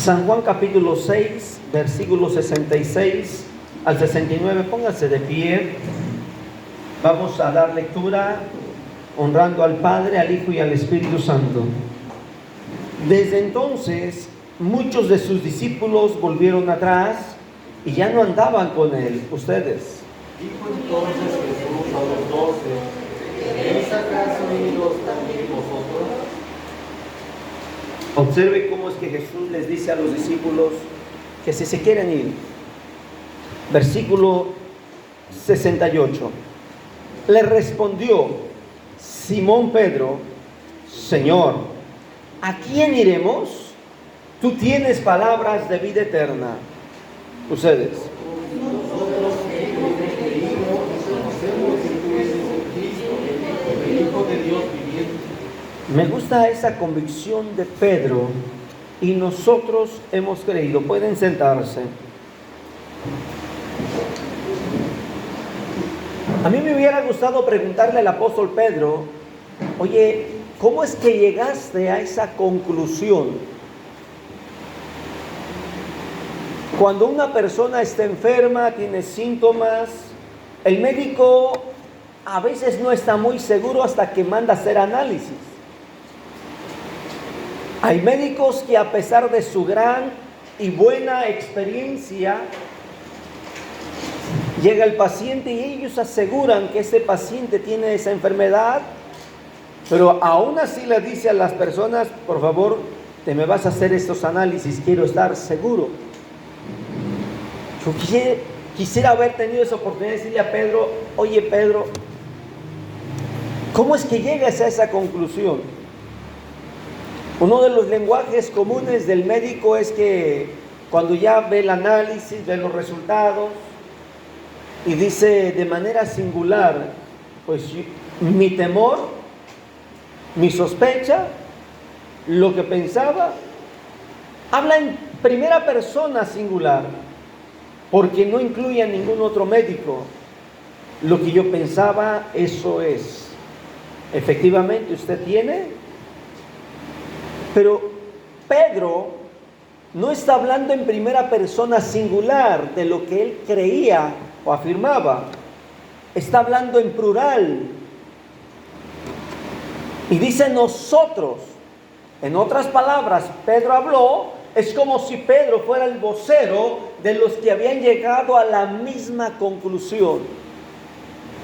San Juan capítulo 6, versículos 66 al 69. Pónganse de pie. Vamos a dar lectura honrando al Padre, al Hijo y al Espíritu Santo. Desde entonces, muchos de sus discípulos volvieron atrás y ya no andaban con él. Ustedes. Dijo entonces Jesús a los 12: ¿queréis acaso iros también vosotros? Observe cómo es que Jesús les dice a los discípulos que si se quieren ir. Versículo 68. Le respondió Simón Pedro: Señor, ¿a quién iremos? Tú tienes palabras de vida eterna. Ustedes. Nosotros creímos y conocemos que tú eres el Cristo, el Hijo de Dios viviente. Me gusta esa convicción de Pedro. Y nosotros hemos creído. Pueden sentarse. A mí me hubiera gustado preguntarle al apóstol Pedro: oye, ¿cómo es que llegaste a esa conclusión? Cuando una persona está enferma, tiene síntomas, el médico a veces no está muy seguro hasta que manda a hacer análisis. Hay médicos que, a pesar de su gran y buena experiencia, llega el paciente y ellos aseguran que ese paciente tiene esa enfermedad, pero aún así le dice a las personas: por favor, te me vas a hacer estos análisis, quiero estar seguro. Yo quisiera haber tenido esa oportunidad de decirle a Pedro: oye Pedro, ¿cómo es que llegas a esa conclusión? Uno de los lenguajes comunes del médico es que cuando ya ve el análisis, ve los resultados y dice de manera singular: pues mi temor, mi sospecha, lo que pensaba, habla en primera persona singular, porque no incluye a ningún otro médico. Lo que yo pensaba, eso es. Efectivamente, usted tiene. Pero Pedro no está hablando en primera persona singular de lo que él creía o afirmaba. Está hablando en plural. Y dice nosotros. En otras palabras, Pedro habló, es como si Pedro fuera el vocero de los que habían llegado a la misma conclusión.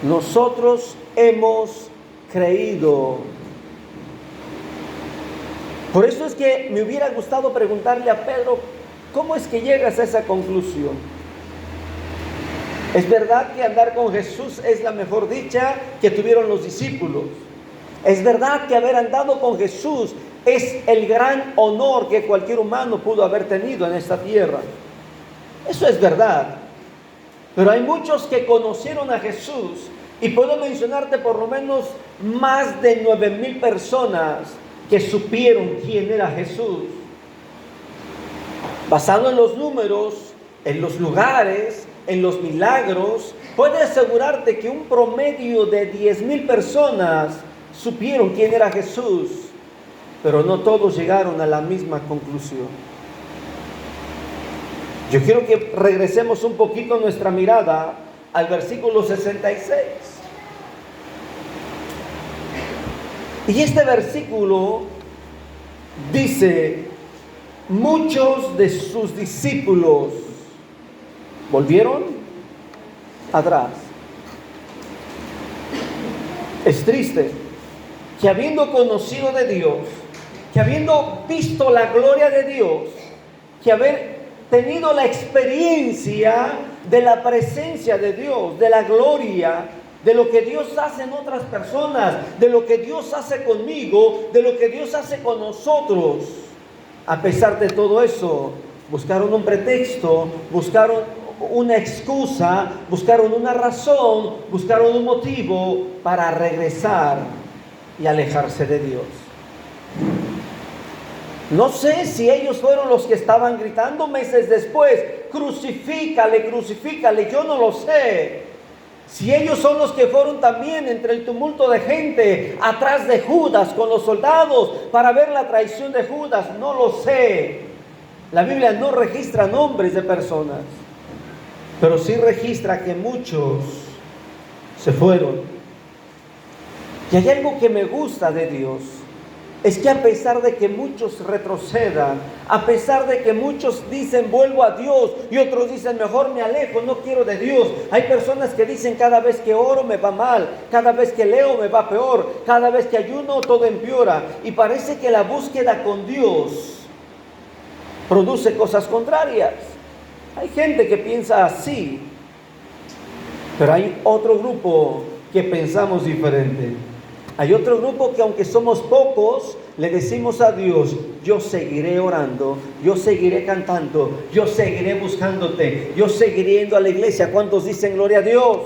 Nosotros hemos creído. Por eso es que me hubiera gustado preguntarle a Pedro: ¿cómo es que llegas a esa conclusión? Es verdad que andar con Jesús es la mejor dicha que tuvieron los discípulos. Es verdad que haber andado con Jesús es el gran honor que cualquier humano pudo haber tenido en esta tierra. Eso es verdad. Pero hay muchos que conocieron a Jesús, y puedo mencionarte por lo menos más de 9,000 personas que supieron quién era Jesús. Basado en los números, en los lugares, en los milagros, puedo asegurarte que un promedio de 10,000 personas supieron quién era Jesús, pero no todos llegaron a la misma conclusión. Yo quiero que regresemos un poquito nuestra mirada al versículo 66. Y este versículo dice: muchos de sus discípulos volvieron atrás. Es triste que, habiendo conocido de Dios, que habiendo visto la gloria de Dios, que haber tenido la experiencia de la presencia de Dios, de la gloria, de lo que Dios hace en otras personas, de lo que Dios hace conmigo, de lo que Dios hace con nosotros, a pesar de todo eso, buscaron un pretexto, buscaron una excusa, buscaron una razón, buscaron un motivo para regresar y alejarse de Dios. No sé si ellos fueron los que estaban gritando meses después: crucifícale, crucifícale. Yo no lo sé. Si ellos son los que fueron también entre el tumulto de gente atrás de Judas con los soldados para ver la traición de Judas, no lo sé. La Biblia no registra nombres de personas, pero sí registra que muchos se fueron. Y hay algo que me gusta de Dios, es que a pesar de que muchos retrocedan, a pesar de que muchos dicen vuelvo a Dios y otros dicen mejor me alejo, no quiero de Dios. Hay personas que dicen cada vez que oro me va mal, cada vez que leo me va peor, cada vez que ayuno todo empeora. Y parece que la búsqueda con Dios produce cosas contrarias. Hay gente que piensa así, pero hay otro grupo que pensamos diferente. Hay otro grupo que aunque somos pocos, le decimos a Dios, yo seguiré orando, yo seguiré cantando, yo seguiré buscándote, yo seguiré yendo a la iglesia. ¿Cuántos dicen gloria a Dios?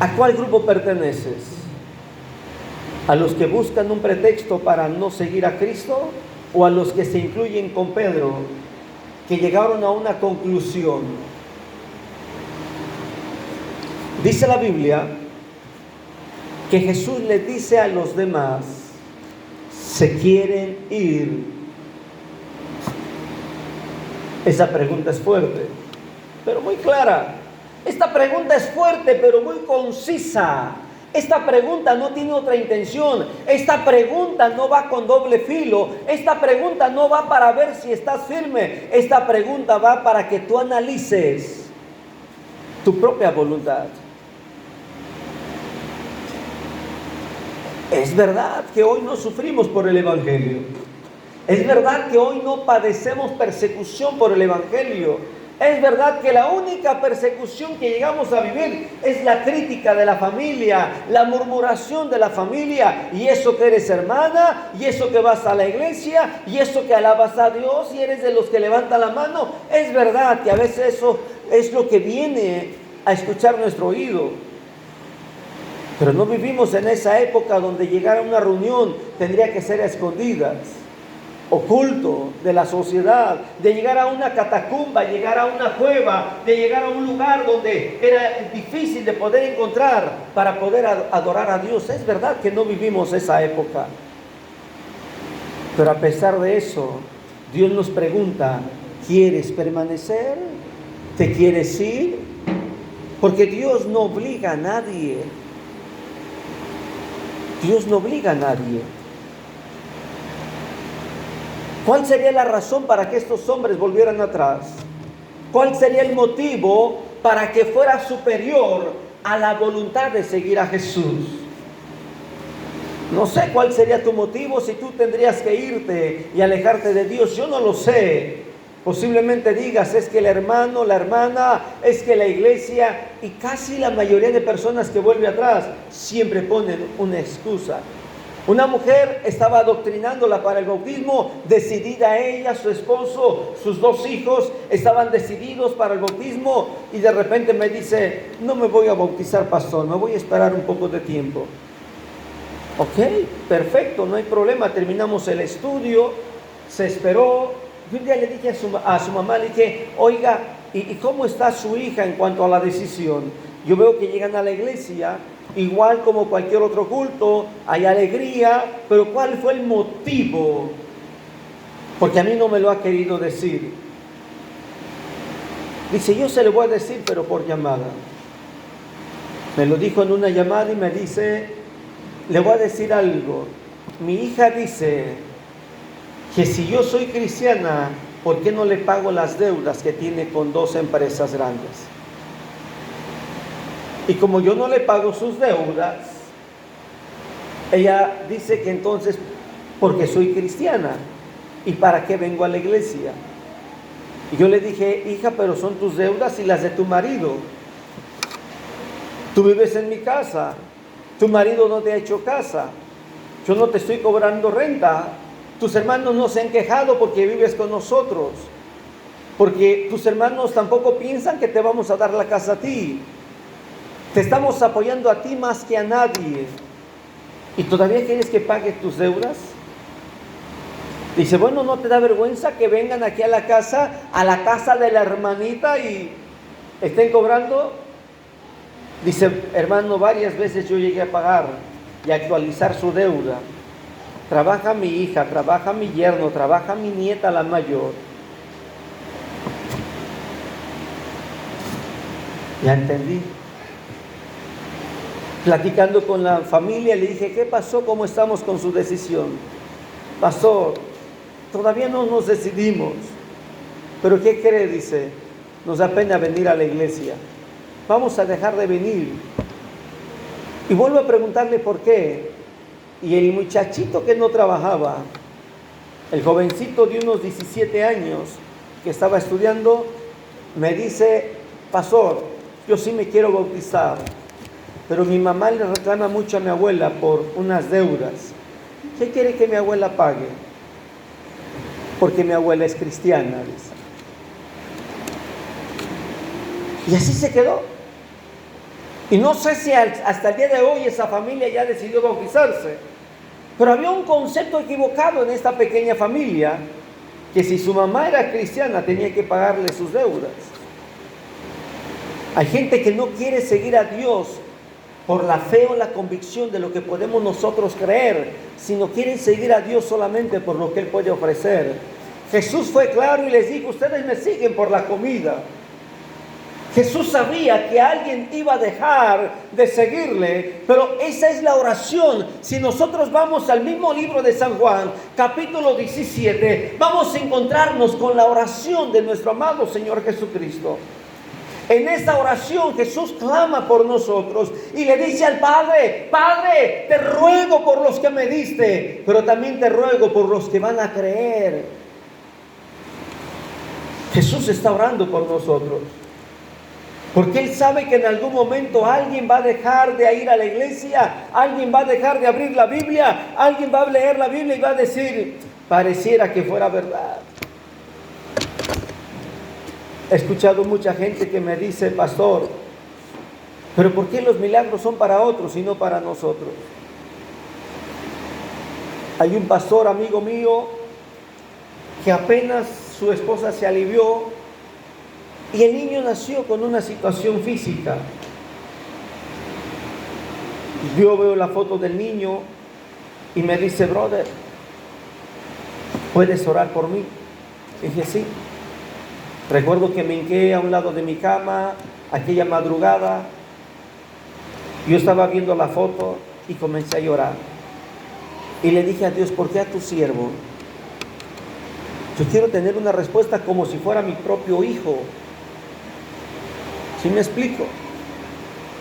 ¿A cuál grupo perteneces? ¿A los que buscan un pretexto para no seguir a Cristo? ¿O a los que se incluyen con Pedro, que llegaron a una conclusión? Dice la Biblia que Jesús le dice a los demás, ¿se quieren ir? Esa pregunta es fuerte, pero muy clara. Esta pregunta es fuerte, pero muy concisa. Esta pregunta no tiene otra intención. Esta pregunta no va con doble filo. Esta pregunta no va para ver si estás firme. Esta pregunta va para que tú analices tu propia voluntad. Es verdad que hoy no sufrimos por el Evangelio. Es verdad que hoy no padecemos persecución por el Evangelio. Es verdad que la única persecución que llegamos a vivir es la crítica de la familia, la murmuración de la familia. Y eso que eres hermana, y eso que vas a la iglesia, y eso que alabas a Dios, y eres de los que levantan la mano. Es verdad que a veces eso es lo que viene a escuchar nuestro oído. Pero no vivimos en esa época donde llegar a una reunión tendría que ser a escondidas, oculto de la sociedad, de llegar a una catacumba, llegar a una cueva, de llegar a un lugar donde era difícil de poder encontrar para poder adorar a Dios. Es verdad que no vivimos esa época, pero a pesar de eso, Dios nos pregunta, ¿quieres permanecer? ¿Te quieres ir? Porque Dios no obliga a nadie. Dios no obliga a nadie. ¿Cuál sería la razón para que estos hombres volvieran atrás? ¿Cuál sería el motivo para que fuera superior a la voluntad de seguir a Jesús? No sé cuál sería tu motivo si tú tendrías que irte y alejarte de Dios. Yo no lo sé. Posiblemente digas, es que el hermano, la hermana, es que la iglesia, y casi la mayoría de personas que vuelven atrás siempre ponen una excusa. Una mujer estaba adoctrinándola para el bautismo, decidida ella, su esposo, sus 2 hijos estaban decididos para el bautismo, y de repente me dice, no me voy a bautizar, pastor, me voy a esperar un poco de tiempo. Ok, perfecto, no hay problema, terminamos el estudio, se esperó. Y un día le dije a su mamá, le dije, oiga, ¿y cómo está su hija en cuanto a la decisión? Yo veo que llegan a la iglesia, igual como cualquier otro culto, hay alegría, pero ¿cuál fue el motivo? Porque a mí no me lo ha querido decir. Dice, yo se lo voy a decir, pero por llamada. Me lo dijo en una llamada y me dice, le voy a decir algo. Mi hija dice que si yo soy cristiana, ¿por qué no le pago las deudas que tiene con 2 empresas grandes? Y como yo no le pago sus deudas, ella dice que entonces, porque soy cristiana, ¿y para qué vengo a la iglesia? Y yo le dije, hija, pero son tus deudas y las de tu marido. Tú vives en mi casa, tu marido no te ha hecho casa, yo no te estoy cobrando renta. Tus hermanos no se han quejado porque vives con nosotros, porque tus hermanos tampoco piensan que te vamos a dar la casa a ti. Te estamos apoyando a ti más que a nadie. ¿Y todavía quieres que pague tus deudas? Dice, bueno, ¿no te da vergüenza que vengan aquí a la casa de la hermanita y estén cobrando? Dice, hermano, varias veces yo llegué a pagar y a actualizar su deuda. trabaja mi hija, trabaja mi yerno, trabaja mi nieta la mayor. Ya entendí. Platicando con la familia, le dije, ¿qué pasó? ¿Cómo estamos con su decisión? Pastor, todavía no nos decidimos. ¿Pero qué cree? Dice, nos da pena venir a la iglesia. Vamos a dejar de venir. Y vuelvo a preguntarle por qué. Y el muchachito que no trabajaba, el jovencito de unos 17 años que estaba estudiando, me dice, pastor, yo sí me quiero bautizar, pero mi mamá le reclama mucho a mi abuela por unas deudas. ¿Qué quiere que mi abuela pague? Porque mi abuela es cristiana, dice. Y así se quedó. Y no sé si hasta el día de hoy esa familia ya decidió bautizarse. Pero había un concepto equivocado en esta pequeña familia, que si su mamá era cristiana tenía que pagarle sus deudas. Hay gente que no quiere seguir a Dios por la fe o la convicción de lo que podemos nosotros creer, sino quieren seguir a Dios solamente por lo que Él puede ofrecer. Jesús fue claro y les dijo, ustedes me siguen por la comida. Jesús sabía que alguien iba a dejar de seguirle, pero esa es la oración. Si nosotros vamos al mismo libro de San Juan, capítulo 17, vamos a encontrarnos con la oración de nuestro amado Señor Jesucristo. En esta oración Jesús clama por nosotros y le dice al Padre, Padre, te ruego por los que me diste, pero también te ruego por los que van a creer. Jesús está orando por nosotros, porque Él sabe que en algún momento alguien va a dejar de ir a la iglesia, alguien va a dejar de abrir la Biblia, alguien va a leer la Biblia y va a decir, pareciera que fuera verdad. He escuchado mucha gente que me dice, pastor, pero ¿por qué los milagros son para otros y no para nosotros? Hay un pastor amigo mío que apenas su esposa se alivió y el niño nació con una situación física. Yo veo la foto del niño y me dice, brother, ¿puedes orar por mí? Dije, sí. Recuerdo que me hinqué a un lado de mi cama, aquella madrugada. Yo estaba viendo la foto y comencé a llorar. Y le dije a Dios, ¿por qué a tu siervo? Yo quiero tener una respuesta como si fuera mi propio hijo. ¿Sí me explico?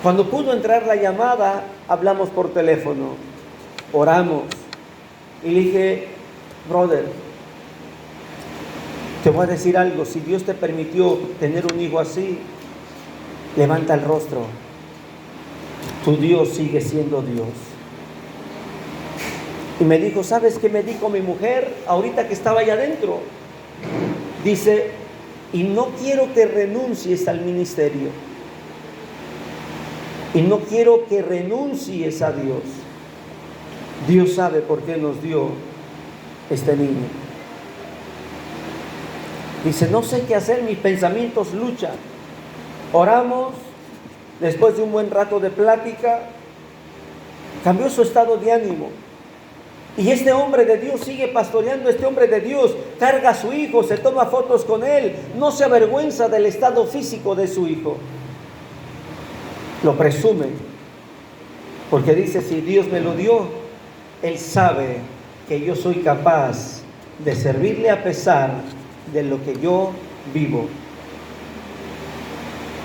Cuando pudo entrar la llamada, hablamos por teléfono, oramos. Y le dije, brother, te voy a decir algo, si Dios te permitió tener un hijo así, levanta el rostro. Tu Dios sigue siendo Dios. Y me dijo, ¿sabes qué me dijo mi mujer ahorita que estaba allá adentro? Dice, y no quiero que renuncies al ministerio. Y no quiero que renuncies a Dios. Dios sabe por qué nos dio este niño. Dice, no sé qué hacer, mis pensamientos luchan. Oramos, después de un buen rato de plática, cambió su estado de ánimo. Y este hombre de Dios sigue pastoreando, este hombre de Dios carga a su hijo, se toma fotos con él, no se avergüenza del estado físico de su hijo. Lo presume, porque dice, si Dios me lo dio, Él sabe que yo soy capaz de servirle a pesar de lo que yo vivo.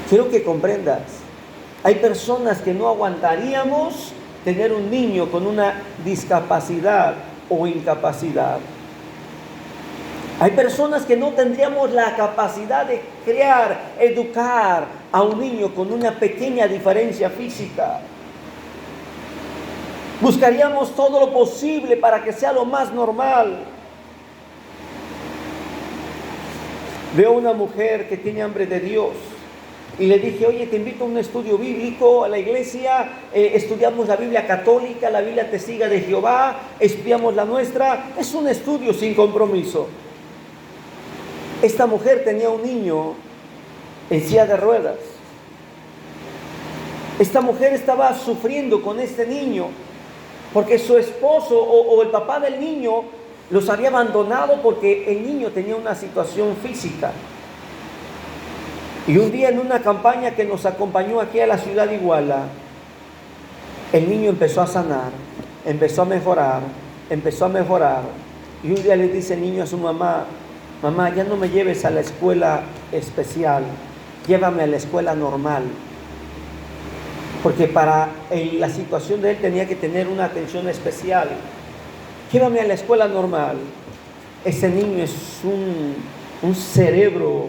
Quiero que comprendas, hay personas que no aguantaríamos tener un niño con una discapacidad o incapacidad. Hay personas que no tendríamos la capacidad de crear, educar a un niño con una pequeña diferencia física. Buscaríamos todo lo posible para que sea lo más normal. Veo una mujer que tiene hambre de Dios y le dije, oye, te invito a un estudio bíblico a la iglesia, estudiamos la Biblia católica, la Biblia testiga de Jehová, estudiamos la nuestra, es un estudio sin compromiso. Esta mujer tenía un niño en silla de ruedas. Esta mujer estaba sufriendo con este niño porque su esposo o el papá del niño los había abandonado porque el niño tenía una situación física. Y un día en una campaña que nos acompañó aquí a la ciudad de Iguala, el niño empezó a sanar, empezó a mejorar. Y un día le dice el niño a su mamá: mamá, ya no me lleves a la escuela especial, llévame a la escuela normal. Porque para la situación de él tenía que tener una atención especial. Llévame a la escuela normal. Ese niño es un cerebro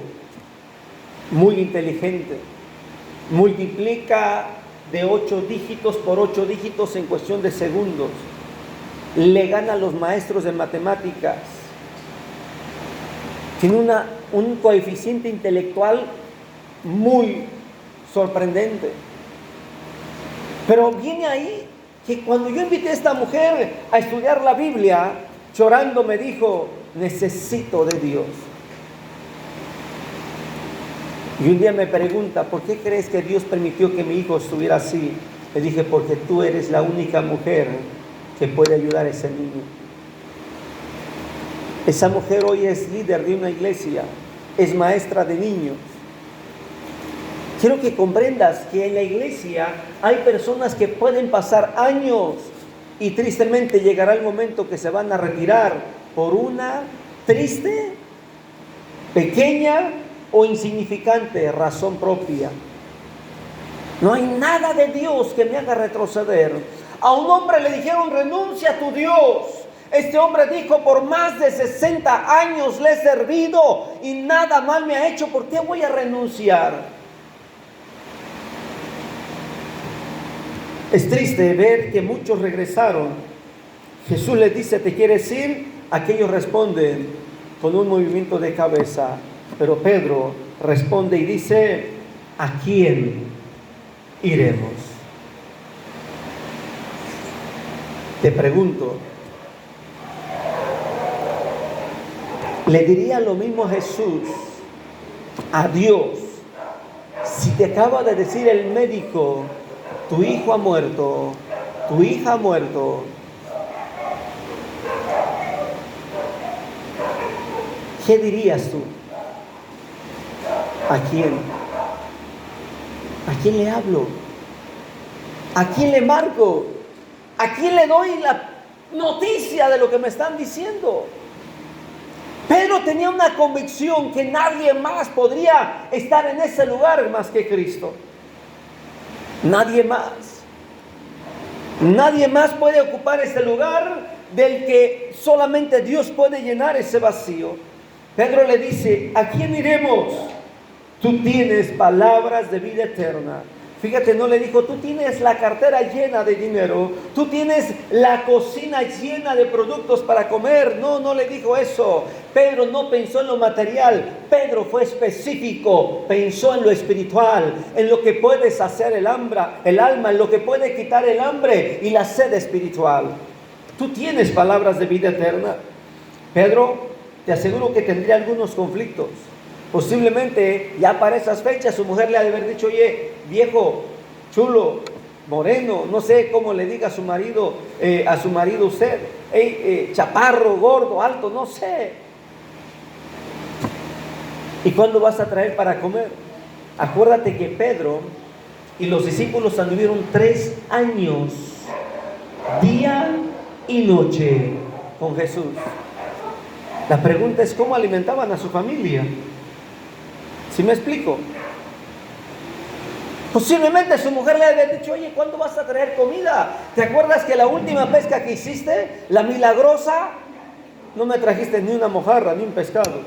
muy inteligente. Multiplica de 8 dígitos por 8 dígitos en cuestión de segundos. Le gana a los maestros de matemáticas. Tiene un coeficiente intelectual muy sorprendente. Pero viene ahí que cuando yo invité a esta mujer a estudiar la Biblia, llorando me dijo: necesito de Dios. Y un día me pregunta: ¿por qué crees que Dios permitió que mi hijo estuviera así? Le dije: porque tú eres la única mujer que puede ayudar a ese niño. Esa mujer hoy es líder de una iglesia, es maestra de niños. Quiero que comprendas que en la iglesia hay personas que pueden pasar años y tristemente llegará el momento que se van a retirar por una triste, pequeña o insignificante razón propia. No hay nada de Dios que me haga retroceder. A un hombre le dijeron: renuncia a tu Dios. Este hombre dijo: por más de 60 años le he servido y nada mal me ha hecho, ¿por qué voy a renunciar? Es triste ver que muchos regresaron. Jesús les dice: ¿te quieres ir? Aquellos responden con un movimiento de cabeza. Pero Pedro responde y dice: ¿a quién iremos? Te pregunto, ¿le diría lo mismo a Jesús, a Dios, si te acaba de decir el médico: tu hijo ha muerto, tu hija ha muerto? ¿Qué dirías tú? ¿A quién? ¿A quién le hablo? ¿A quién le marco? ¿A quién le doy la noticia de lo que me están diciendo? Pedro tenía una convicción que nadie más podría estar en ese lugar más que Cristo. Nadie más. Nadie más puede ocupar ese lugar del que solamente Dios puede llenar ese vacío. Pedro le dice: ¿a quién iremos? Tú tienes palabras de vida eterna. Fíjate, no le dijo: tú tienes la cartera llena de dinero, tú tienes la cocina llena de productos para comer. No le dijo eso. Pedro no pensó en lo material. Pedro fue específico, pensó en lo espiritual, en lo que puede saciar el alma, en lo que puede quitar el hambre y la sed espiritual. Tú tienes palabras de vida eterna. Pedro, te aseguro que tendría algunos conflictos. Posiblemente ya para esas fechas su mujer le ha de haber dicho: oye, viejo, chulo, moreno, no sé cómo le diga a su marido usted, chaparro, gordo, alto, no sé. ¿Y cuándo vas a traer para comer? Acuérdate que Pedro y los discípulos anduvieron 3 años, día y noche, con Jesús. La pregunta es: ¿cómo alimentaban a su familia? ¿Sí me explico? Posiblemente su mujer le había dicho: oye, ¿cuándo vas a traer comida? ¿Te acuerdas que la última pesca que hiciste, la milagrosa, no me trajiste ni una mojarra, ni un pescado?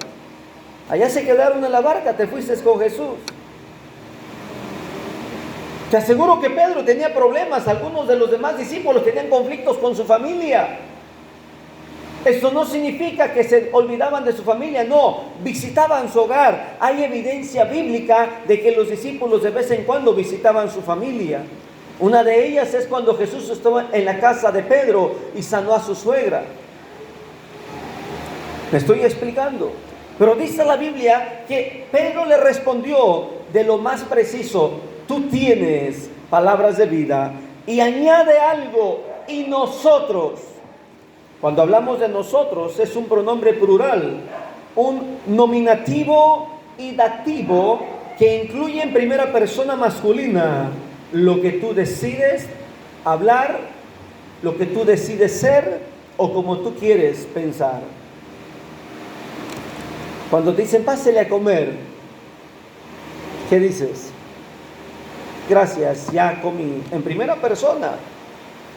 Allá se quedaron en la barca, te fuiste con Jesús. Te aseguro que Pedro tenía problemas. Algunos de los demás discípulos tenían conflictos con su familia. Esto no significa que se olvidaban de su familia, no, visitaban su hogar. Hay evidencia bíblica de que los discípulos de vez en cuando visitaban su familia. Una de ellas es cuando Jesús estaba en la casa de Pedro y sanó a su suegra. Me estoy explicando. Pero dice la Biblia que Pedro le respondió de lo más preciso: tú tienes palabras de vida. Y añade algo: y nosotros. Cuando hablamos de nosotros es un pronombre plural, un nominativo y dativo que incluye en primera persona masculina lo que tú decides hablar, lo que tú decides ser o como tú quieres pensar. Cuando te dicen pásele a comer, ¿qué dices? Gracias, ya comí, en primera persona.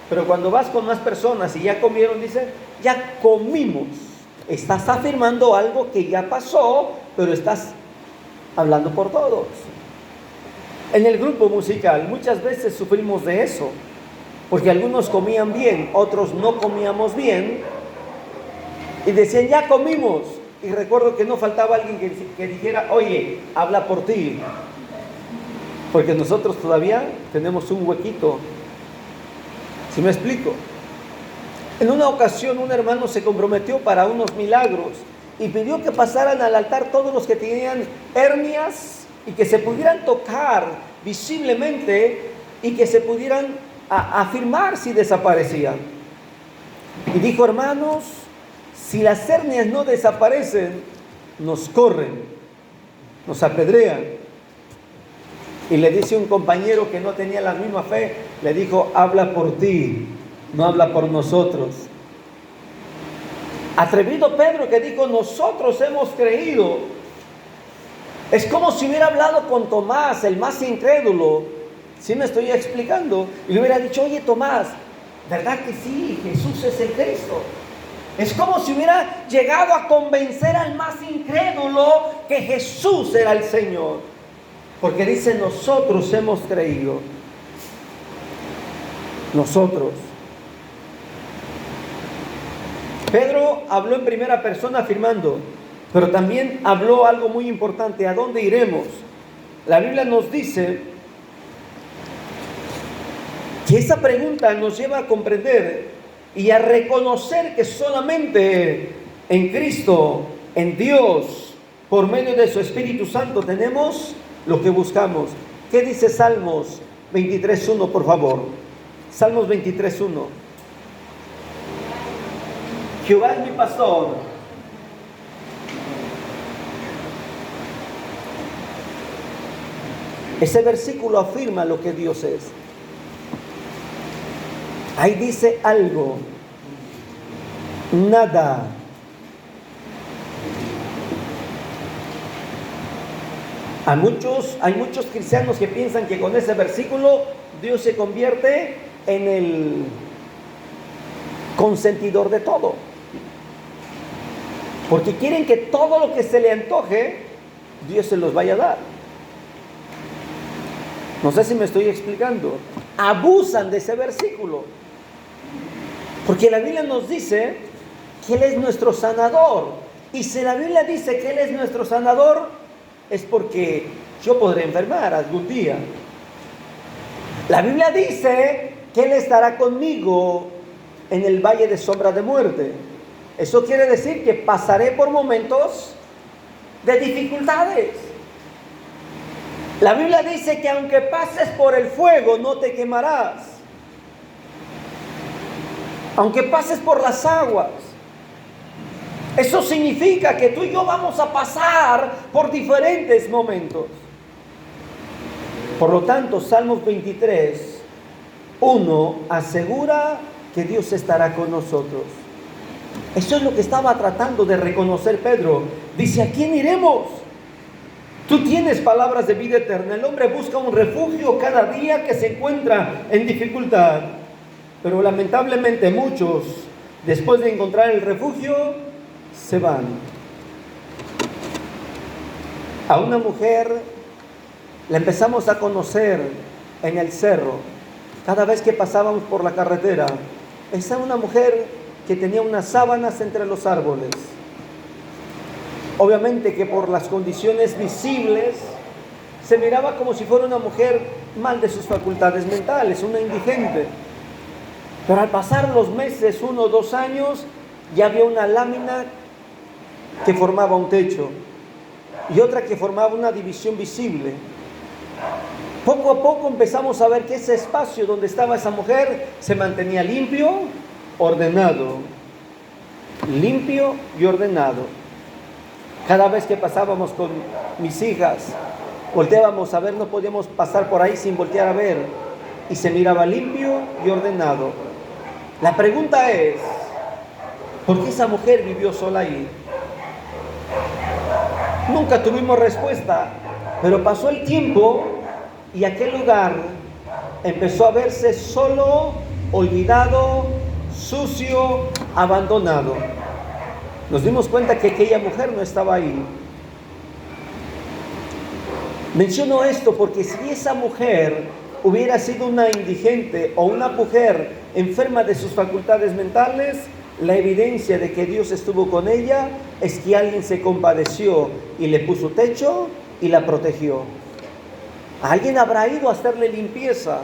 Pero cuando vas con más personas y ya comieron, dicen, ya comimos. Estás afirmando algo que ya pasó, pero estás hablando por todos. En el grupo musical muchas veces sufrimos de eso, porque algunos comían bien, otros no comíamos bien, y decían, ya comimos. Y recuerdo que no faltaba alguien que dijera, oye, habla por ti, porque nosotros todavía tenemos un huequito. ¿Sí me explico? En una ocasión un hermano se comprometió para unos milagros y pidió que pasaran al altar todos los que tenían hernias y que se pudieran tocar visiblemente y que se pudieran afirmar si desaparecían. Y dijo, hermanos, si las hernias no desaparecen, nos corren, nos apedrean. Y le dice un compañero que no tenía la misma fe, le dijo, habla por ti, no habla por nosotros. Atrevido Pedro que dijo, nosotros hemos creído. Es como si hubiera hablado con Tomás, el más incrédulo. ¿Sí me estoy explicando? Y le hubiera dicho, oye Tomás, ¿verdad que sí? Jesús es el Cristo. Es como si hubiera llegado a convencer al más incrédulo que Jesús era el Señor. Porque dice, nosotros hemos creído. Nosotros. Pedro habló en primera persona afirmando, pero también habló algo muy importante, ¿a dónde iremos? La Biblia nos dice que esa pregunta nos lleva a comprender y a reconocer que solamente en Cristo, en Dios, por medio de su Espíritu Santo tenemos lo que buscamos. ¿Qué dice Salmos 23.1, por favor? Salmos 23.1. Jehová es mi pastor. Ese versículo afirma lo que Dios es. Ahí dice algo. Nada. Hay muchos cristianos que piensan que con ese versículo Dios se convierte en el consentidor de todo. Porque quieren que todo lo que se le antoje, Dios se los vaya a dar. No sé si me estoy explicando. Abusan de ese versículo. Porque la Biblia nos dice que Él es nuestro sanador. Y si la Biblia dice que Él es nuestro sanador, es porque yo podré enfermar algún día. La Biblia dice que Él estará conmigo en el valle de sombra de muerte. Eso quiere decir que pasaré por momentos de dificultades. La Biblia dice que aunque pases por el fuego no te quemarás. Aunque pases por las aguas. Eso significa que tú y yo vamos a pasar por diferentes momentos. Por lo tanto, Salmos 23:1 asegura que Dios estará con nosotros. Eso es lo que estaba tratando de reconocer Pedro. Dice, ¿a quién iremos? Tú tienes palabras de vida eterna. El hombre busca un refugio cada día que se encuentra en dificultad. Pero lamentablemente muchos, después de encontrar el refugio, se van. A una mujer la empezamos a conocer en el cerro. Cada vez que pasábamos por la carretera, esa una mujer que tenía unas sábanas entre los árboles. Obviamente que por las condiciones visibles se miraba como si fuera una mujer mal de sus facultades mentales, una indigente. Pero al pasar los meses, 1 o 2 años, ya había una lámina que formaba un techo y otra que formaba una división visible. Poco a poco empezamos a ver que ese espacio donde estaba esa mujer se mantenía limpio, ordenado. Limpio y ordenado. Cada vez que pasábamos con mis hijas, volteábamos a ver, no podíamos pasar por ahí sin voltear a ver, y se miraba limpio y ordenado. La pregunta es, ¿por qué esa mujer vivió sola ahí? Nunca tuvimos respuesta, pero pasó el tiempo y aquel lugar empezó a verse solo, olvidado, sucio, abandonado. Nos dimos cuenta que aquella mujer no estaba ahí. Menciono esto porque si esa mujer hubiera sido una indigente o una mujer enferma de sus facultades mentales, la evidencia de que Dios estuvo con ella es que alguien se compadeció y le puso techo y la protegió. Alguien habrá ido a hacerle limpieza.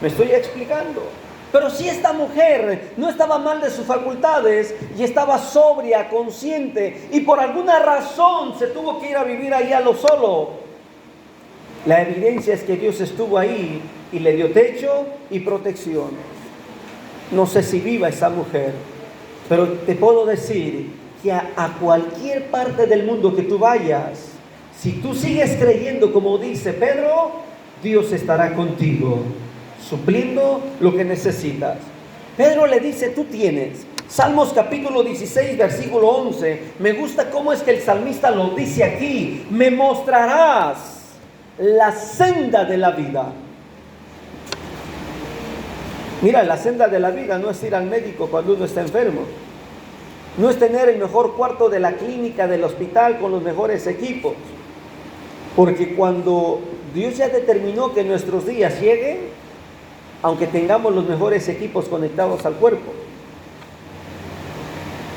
¿Me estoy explicando? Pero si esta mujer no estaba mal de sus facultades y estaba sobria, consciente, y por alguna razón se tuvo que ir a vivir ahí a lo solo, la evidencia es que Dios estuvo ahí y le dio techo y protección. No sé si viva esa mujer, pero te puedo decir que a cualquier parte del mundo que tú vayas, si tú sigues creyendo como dice Pedro, Dios estará contigo, supliendo lo que necesitas. Pedro le dice, tú tienes. Salmos capítulo 16, versículo 11. Me gusta cómo es que el salmista lo dice aquí. Me mostrarás la senda de la vida. Mira, la senda de la vida no es ir al médico cuando uno está enfermo. No es tener el mejor cuarto de la clínica, del hospital, con los mejores equipos. Porque cuando Dios ya determinó que nuestros días lleguen, aunque tengamos los mejores equipos conectados al cuerpo,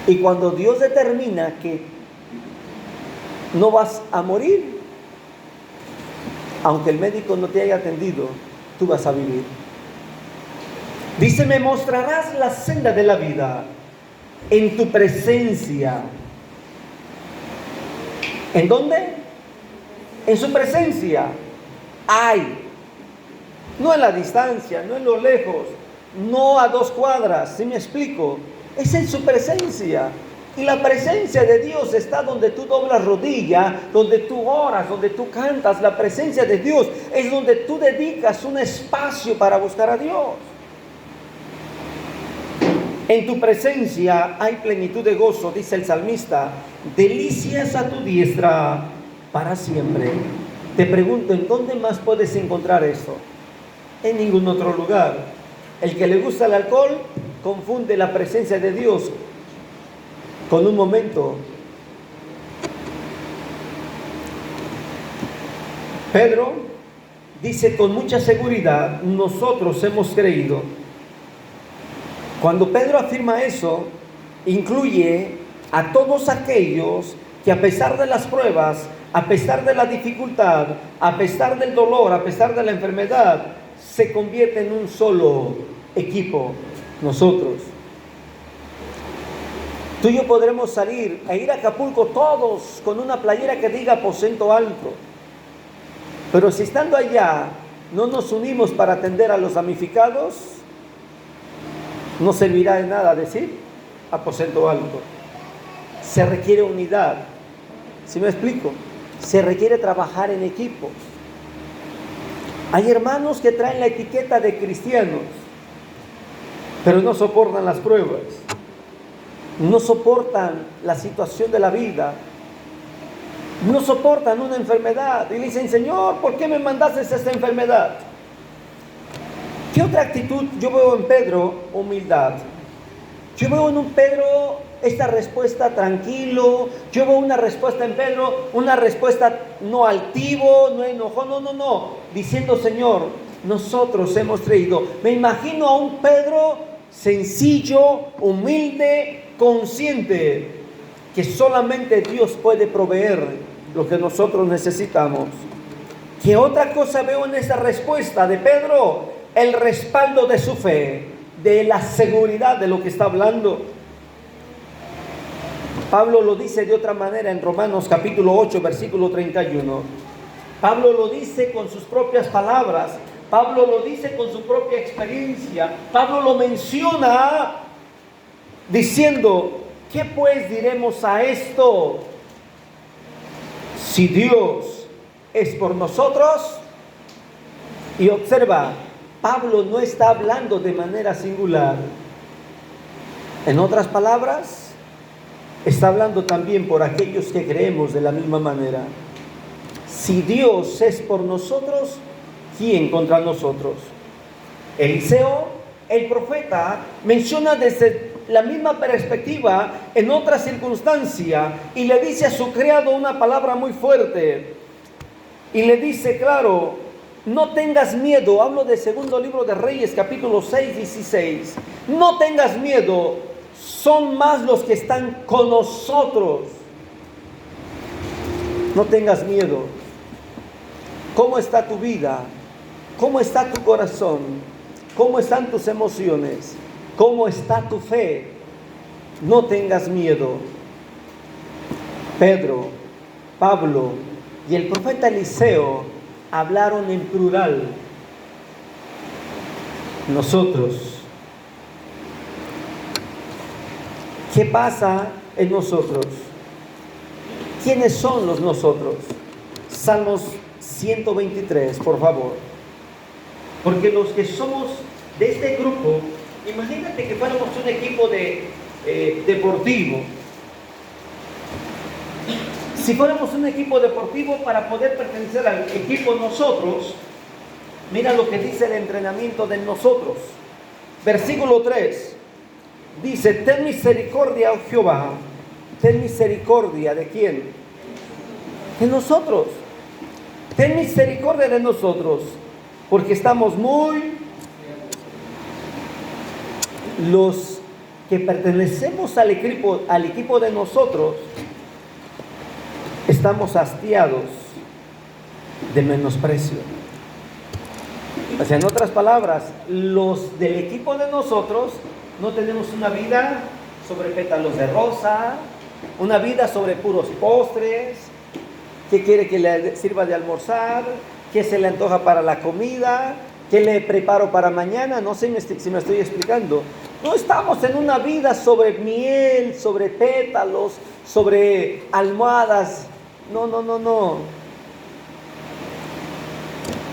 y cuando Dios determina que no vas a morir, aunque el médico no te haya atendido, tú vas a vivir. Dice, me mostrarás la senda de la vida en tu presencia. ¿En dónde? En su presencia. Hay. No en la distancia, no en lo lejos, no a 2 cuadras, ¿sí me explico? Es en su presencia. Y la presencia de Dios está donde tú doblas rodilla, donde tú oras, donde tú cantas. La presencia de Dios es donde tú dedicas un espacio para buscar a Dios. En tu presencia hay plenitud de gozo, dice el salmista, delicias a tu diestra para siempre. Te pregunto, ¿en dónde más puedes encontrar eso? En ningún otro lugar. El que le gusta el alcohol confunde la presencia de Dios con un momento. Pedro dice con mucha seguridad, nosotros hemos creído. Cuando Pedro afirma eso, incluye a todos aquellos que a pesar de las pruebas, a pesar de la dificultad, a pesar del dolor, a pesar de la enfermedad, se convierten en un solo equipo, nosotros. Tú y yo podremos salir e ir a Acapulco todos con una playera que diga aposento alto. Pero si estando allá no nos unimos para atender a los damnificados, no servirá de nada decir aposento alto. Se requiere unidad. ¿Sí me explico? Se requiere trabajar en equipo. Hay hermanos que traen la etiqueta de cristianos, pero no soportan las pruebas, no soportan la situación de la vida, no soportan una enfermedad y le dicen, Señor, ¿por qué me mandaste esta enfermedad? ¿Qué otra actitud yo veo en Pedro? Humildad. Yo veo en un Pedro esta respuesta tranquilo. Yo veo una respuesta en Pedro, una respuesta no altivo, no enojón, no, diciendo, Señor, nosotros hemos creído. Me imagino a un Pedro sencillo, humilde, consciente que solamente Dios puede proveer lo que nosotros necesitamos. ¿Qué otra cosa veo en esa respuesta de Pedro? El respaldo de su fe, de la seguridad de lo que está hablando. Pablo lo dice de otra manera en Romanos capítulo 8, versículo 31. Pablo lo dice con sus propias palabras. Pablo lo dice con su propia experiencia. Pablo lo menciona diciendo, ¿qué pues diremos a esto? Si Dios es por nosotros. Y observa, Pablo no está hablando de manera singular. En otras palabras, está hablando también por aquellos que creemos de la misma manera. Si Dios es por nosotros, ¿quién contra nosotros? Eliseo, el profeta, menciona desde la misma perspectiva en otra circunstancia y le dice a su criado una palabra muy fuerte. Y le dice, claro, no tengas miedo. Hablo del segundo libro de Reyes, capítulo 6, 16. No tengas miedo, son más los que están con nosotros. No tengas miedo. ¿Cómo está tu vida? ¿Cómo está tu corazón? ¿Cómo están tus emociones? ¿Cómo está tu fe? No tengas miedo. Pedro, Pablo y el profeta Eliseo hablaron en plural. Nosotros. ¿Qué pasa en nosotros? ¿Quiénes son los nosotros? Salmos 123, por favor. Porque los que somos de este grupo, imagínate que fuéramos un equipo deportivo. Si fuéramos un equipo deportivo, para poder pertenecer al equipo nosotros, mira lo que dice el entrenamiento de nosotros. Versículo 3, dice, ten misericordia, oh Jehová. Ten misericordia, ¿de quién? De nosotros. Ten misericordia de nosotros, porque estamos los que pertenecemos al equipo de nosotros, estamos hastiados de menosprecio. O sea, en otras palabras, los del equipo de nosotros no tenemos una vida sobre pétalos de rosa, una vida sobre puros postres. ¿Qué quiere que le sirva de almorzar? ¿Qué se le antoja para la comida? ¿Qué le preparo para mañana? No sé si me estoy explicando. No estamos en una vida sobre miel, sobre pétalos, sobre almohadas. No.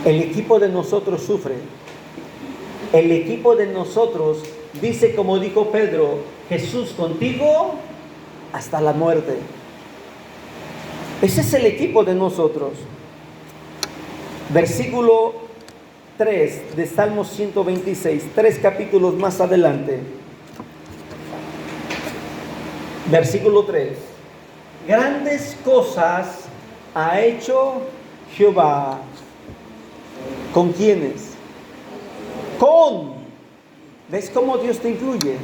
El equipo de nosotros sufre. El equipo de nosotros dice, como dijo Pedro, Jesús contigo hasta la muerte. Ese es el equipo de nosotros. Versículo 3 de Salmo 126, 3 capítulos más adelante. Versículo 3. Grandes cosas ha hecho Jehová. ¿Con quiénes? ¿Ves cómo Dios te incluye?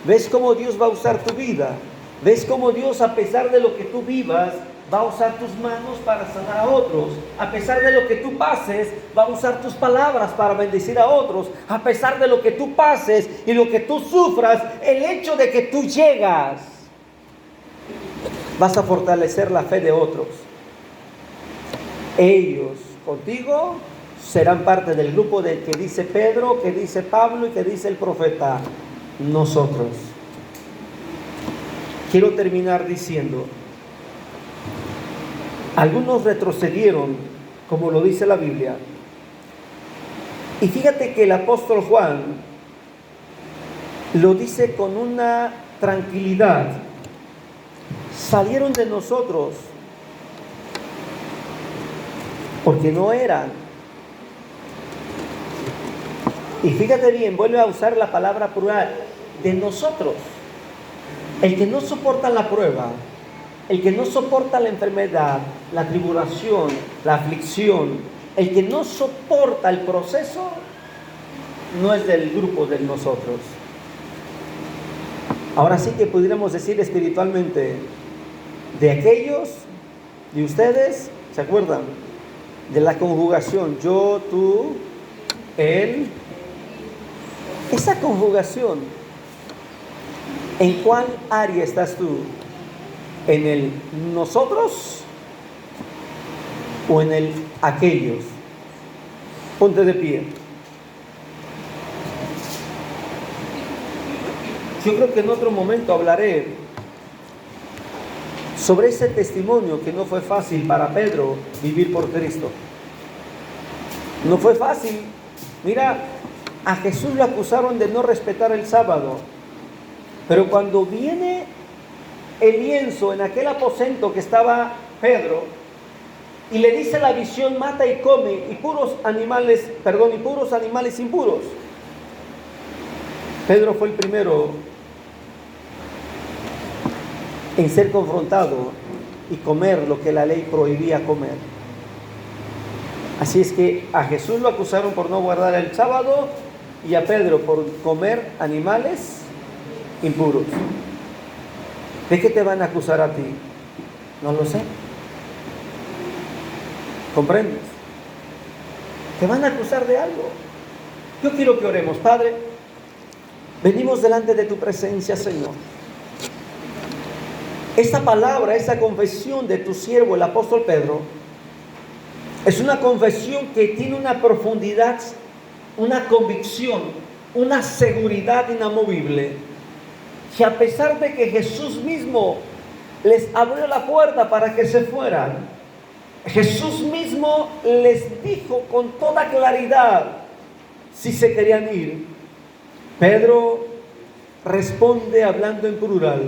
¿Ves cómo Dios va a usar tu vida? ¿Ves cómo Dios, a pesar de lo que tú vivas, va a usar tus manos para sanar a otros? A pesar de lo que tú pases, va a usar tus palabras para bendecir a otros. A pesar de lo que tú pases y lo que tú sufras, el hecho de que tú llegas, vas a fortalecer la fe de otros. Ellos contigo serán parte del grupo de que dice Pedro, que dice Pablo y que dice el profeta. Nosotros. Quiero terminar diciendo, algunos retrocedieron, como lo dice la Biblia. Y fíjate que el apóstol Juan lo dice con una tranquilidad. Salieron de nosotros porque no eran. Y fíjate bien, vuelve a usar la palabra plural, de nosotros. El que no soporta la prueba, el que no soporta la enfermedad, la tribulación, la aflicción, el que no soporta el proceso, no es del grupo de nosotros. Ahora sí que pudiéramos decir espiritualmente, de aquellos, de ustedes, ¿se acuerdan? De la conjugación, yo, tú, él. Esa conjugación, ¿en cuál área estás tú? ¿En el nosotros o en el aquellos. Ponte de pie. Yo creo que en otro momento hablaré sobre ese testimonio que no fue fácil para Pedro vivir por Cristo. No fue fácil. Mira, a Jesús lo acusaron de no respetar el sábado, pero cuando viene el lienzo en aquel aposento que estaba Pedro y le dice la visión: mata y come, y puros animales impuros. Pedro fue el primero en ser confrontado y comer lo que la ley prohibía comer. Así es que a Jesús lo acusaron por no guardar el sábado y a Pedro por comer animales impuros. ¿De qué te van a acusar a ti? No lo sé. ¿Comprendes? Te van a acusar de algo. Yo quiero que oremos. Padre, venimos delante de tu presencia, Señor. Esta palabra, esta confesión de tu siervo, el apóstol Pedro, es una confesión que tiene una profundidad, una convicción, una seguridad inamovible, que a pesar de que Jesús mismo les abrió la puerta para que se fueran, Jesús mismo les dijo con toda claridad si se querían ir. Pedro responde hablando en plural.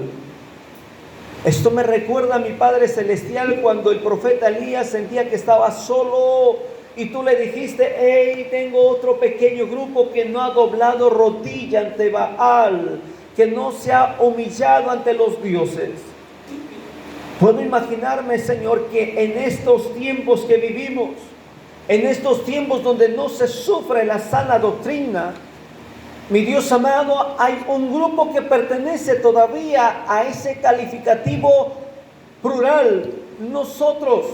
Esto me recuerda a mi Padre Celestial cuando el profeta Elías sentía que estaba solo y tú le dijiste: hey, tengo otro pequeño grupo que no ha doblado rodilla ante Baal, que no se ha humillado ante los dioses. Puedo imaginarme, Señor, que en estos tiempos que vivimos, en estos tiempos donde no se sufre la sana doctrina, mi Dios amado, hay un grupo que pertenece todavía a ese calificativo plural. Nosotros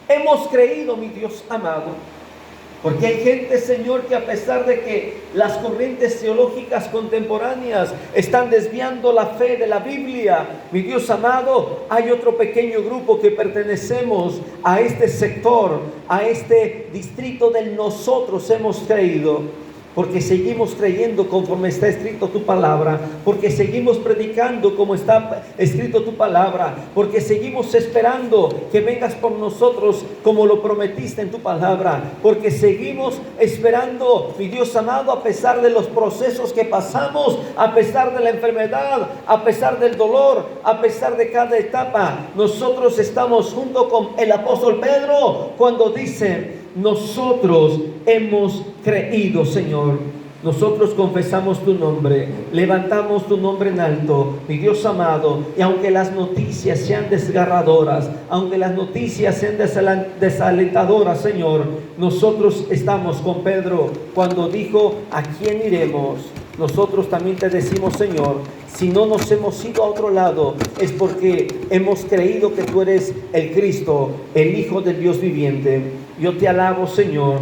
hemos creído, mi Dios amado, porque hay gente, Señor, que a pesar de que las corrientes teológicas contemporáneas están desviando la fe de la Biblia, mi Dios amado, hay otro pequeño grupo que pertenecemos a este sector, a este distrito del nosotros hemos creído. Porque seguimos creyendo conforme está escrito tu palabra, porque seguimos predicando como está escrito tu palabra, porque seguimos esperando que vengas por nosotros como lo prometiste en tu palabra, porque seguimos esperando, mi Dios amado, a pesar de los procesos que pasamos, a pesar de la enfermedad, a pesar del dolor, a pesar de cada etapa. Nosotros estamos junto con el apóstol Pedro cuando dice: nosotros hemos creído, Señor. Nosotros confesamos tu nombre, levantamos tu nombre en alto, mi Dios amado. Y aunque las noticias sean desgarradoras, aunque las noticias sean desalentadoras, Señor, nosotros estamos con Pedro cuando dijo: ¿a quién iremos? Nosotros también te decimos, Señor, si no nos hemos ido a otro lado, es porque hemos creído que tú eres el Cristo, el Hijo del Dios viviente. Yo te alabo, Señor.